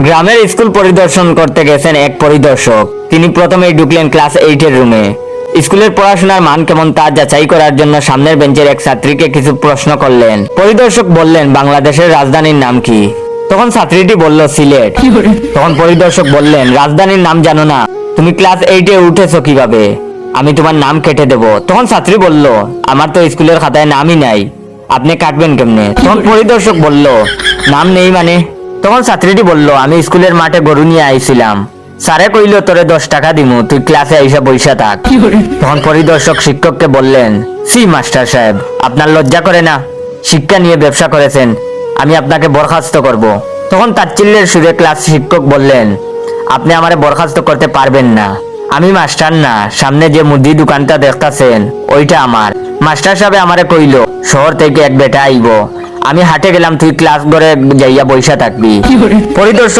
গ্রামের স্কুল পরিদর্শন করতে গেছেন এক পরিদর্শক। তিনি প্রথমেই ঢুকলেন ক্লাস 8 এর রুমে। স্কুলের পড়াশোনার মান কেমন তা যাচাই করার জন্য সামনের বেঞ্চের এক ছাত্রীকে কিছু প্রশ্ন করলেন। পরিদর্শক বললেন, বাংলাদেশের রাজধানীর নাম কি? তখন ছাত্রীটি বলল, সিলেট। তখন পরিদর্শক বললেন, রাজধানীর নাম জানো না? তুমি ক্লাস 8 এ উঠেছো কিভাবে? আমি তোমার নাম কেটে দেব। তখন ছাত্রী বলল, আমার তো স্কুলের খাতায় নামই নাই, আপনি কাটবেন কেমনে? তখন পরিদর্শক বলল, নাম নেই মানে? তখন ছাত্রীটি বলল, আমি স্কুলের মাঠে গরু নিয়ে আইছিলাম, স্যারে কইল তোরে 10 টাকা দিমু, তুই ক্লাসে আইসা বইসা থাক। তখন পরিদর্শক শিক্ষককে বললেন, সি মাস্টার সাহেব, আপনার লজ্জা করে না? শিক্ষা নিয়ে ব্যবসা করেছেন, আমি আপনাকে বরখাস্ত করব। তখন তাচ্ছিল্যের সুরে ক্লাস শিক্ষক বললেন, আপনি আমারে বরখাস্ত করতে পারবেন না, আমি মাস্টার না, সামনে যে মুদি দোকানটা দেখতাছেন ওইটা আমার। মাস্টার সাহেব আমারে কইল শহর থেকে এক বেটা আইব, আমি হাটে গেলাম, তুই ক্লাস ঘরে যাইয়া বইসা থাকবি। পরিদর্শক